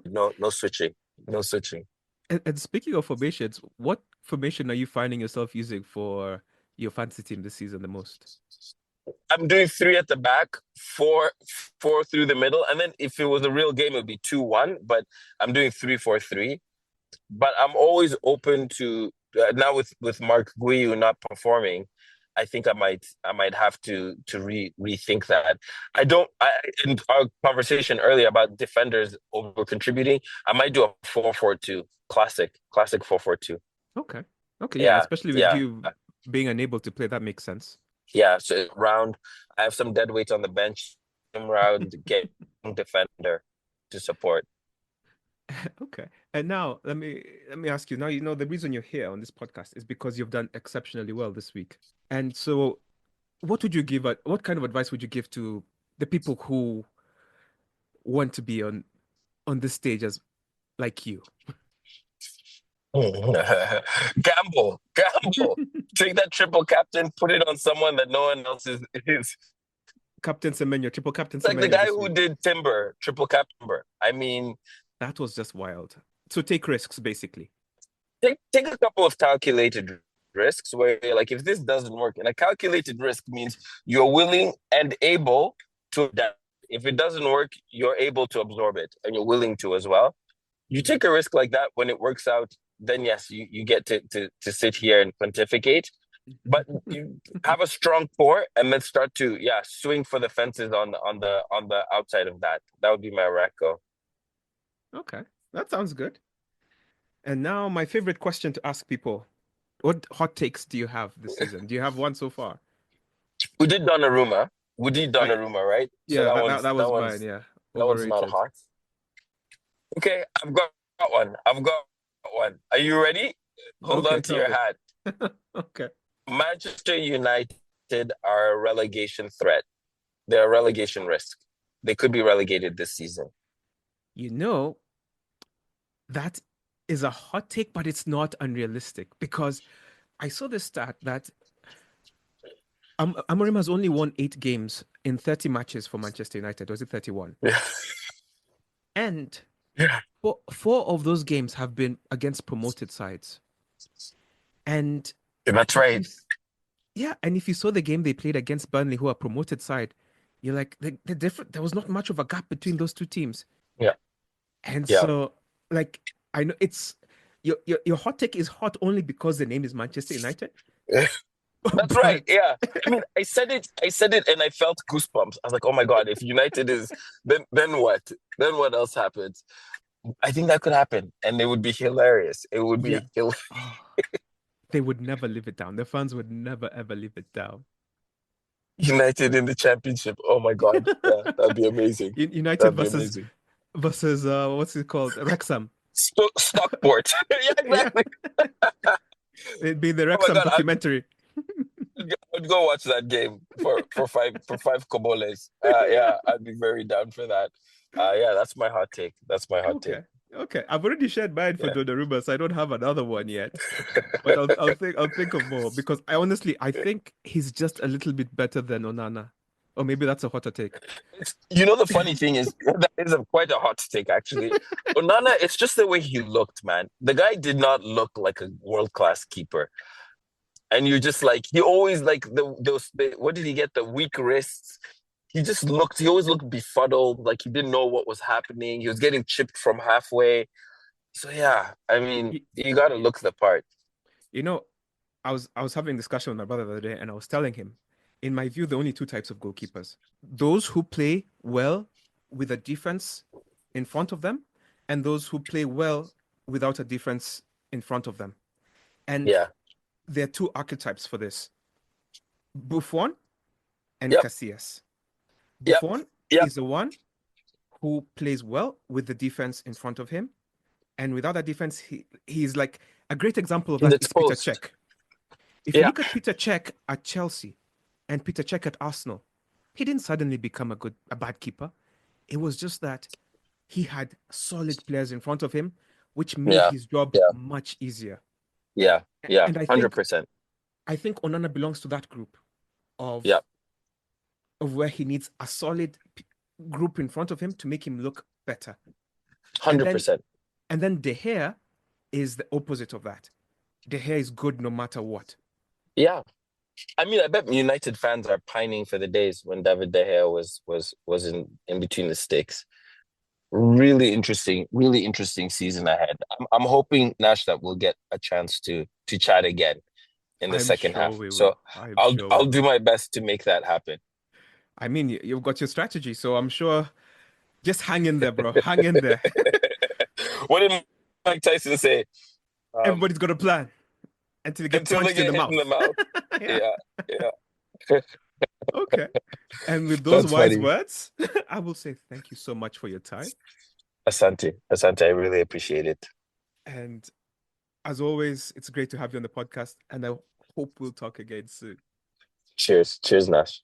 No switching. No switching. And speaking of formations, what formation are you finding yourself using for your fantasy team this season the most? I'm doing three at the back, four through the middle, and then if it was a real game, it would be 2-1. But I'm doing 3-4-3. But I'm always open to now with Mark Guiu not performing. I think I might have to rethink that. I don't I in our conversation earlier about defenders over contributing, I might do a 4-4-2. Classic 4-4-2. Okay. Okay, yeah, Yeah, especially with yeah, you being unable to play, that makes sense. yeah. So round, I have some dead weight on the bench. Round, get defender to support. Okay. And now let me ask you. Now you know the reason you're here on this podcast is because you've done exceptionally well this week. And so what kind of advice would you give to the people who want to be on this stage as like you? Gamble. Take that triple captain, put it on someone that no one else is. Captain Semenyo, triple Captain Like the Semenyo guy this who week. did Timber, triple captain. I mean, That was just wild. So take risks, basically. take a couple of calculated risks where like if this doesn't work, and a calculated risk means you're willing and able to adapt. If it doesn't work, you're able to absorb it and you're willing to as well. You take a risk like that when it works out, then yes, you get to sit here and pontificate. But you have a strong core and then start to swing for the fences on the outside of that. That would be my reco. Okay, that sounds good. And now my favorite question to ask people. What hot takes do you have this season? Do you have one so far? We did Donnarumma. We did I Donnarumma, right? So Yeah, that that, one's that that was mine, one's yeah. that one's not Overrated. hot. Okay, I've got one. I've got one. Are you ready? Hold Okay, on to tell your me. hat. Okay. Manchester United are a relegation threat. They're a relegation risk. They could be relegated this season. You know, that is a hot take, but it's not unrealistic because I saw this stat that Amorim has only won 8 games in 30 matches for Manchester United. Was it 31? Yeah. And Yeah. four of those games have been against promoted sides. And That's if you right. s- yeah, and if you saw the game they played against Burnley, who are promoted side, you're like the different. There was not much of a gap between those two teams, Yeah. and Yeah. so like I know it's your hot take is hot only because the name is Manchester United, That's right. but Yeah. I mean, I said it and I felt goosebumps. I was like, oh my God, if United is then what? Then what else happens? I think that could happen. And it would be hilarious. It would yeah, be oh, they would never live it down. The fans would never ever live it down. United in the championship. Oh my God. Yeah, that'd be amazing. United That'd be versus amazing. what's it called? Wrexham. Stockport. Yeah, Yeah, exactly. it'd be the Oh my Wrexham God, documentary. I'd go watch that game for five koboles. Yeah, I'd be very down for that. Yeah, that's my hot take. That's my hot take. Okay. Okay. I've already shared mine for Yeah. Donnarumma, so I don't have another one yet. But I'll think of more because I think he's just a little bit better than Onana. Or maybe that's a hotter take. The funny thing is that is quite a hot take actually. Onana, it's just the way he looked, man. The guy did not look like a world class keeper, and you're just like he always like what did he get, the weak wrists? He always looked befuddled, like he didn't know what was happening. He was getting chipped from halfway. So yeah, I mean, You, you got to you, look the part. you know, I was having a discussion with my brother the other day, and I was telling him, in my view, there are only two types of goalkeepers: those who play well with a defense in front of them, and those who play well without a defense in front of them. And Yeah. there are two archetypes for this: Buffon and Yep. Casillas. Yep. Buffon Yep. is the one who plays well with the defense in front of him, and without that defense, he's like a great example of He's that is Peter exposed. Cech. If you Yeah. look at Peter Cech at Chelsea and Peter Cech at Arsenal, he didn't suddenly become a bad keeper. It was just that he had solid players in front of him, which made Yeah. his job Yeah. much easier. Yeah. Yeah. And I think 100%. I think Onana belongs to that group Yeah. of where he needs a solid group in front of him to make him look better. And then 100%. and then De Gea is the opposite of that. De Gea is good no matter what. Yeah. I mean, I bet United fans are pining for the days when David De Gea was in between the sticks. Really interesting season ahead. I'm hoping, Nash, that we'll get a chance to chat again. in the I'm second sure half. we So will. I'm I'll sure we I'll do will. my best to make that happen. I mean, you've got your strategy, so I'm sure. Just hang in there, bro. Hang in there. What did Mike Tyson say? Everybody's got a plan until they get Until they punched in the get hit in mouth. the mouth. Yeah. Yeah, yeah. Okay. And with those That's wise funny. words, I will say thank you so much for your time. Asante, Asante, I really appreciate it. And as always, it's great to have you on the podcast. And I hope we'll talk again soon. Cheers, cheers, Nash.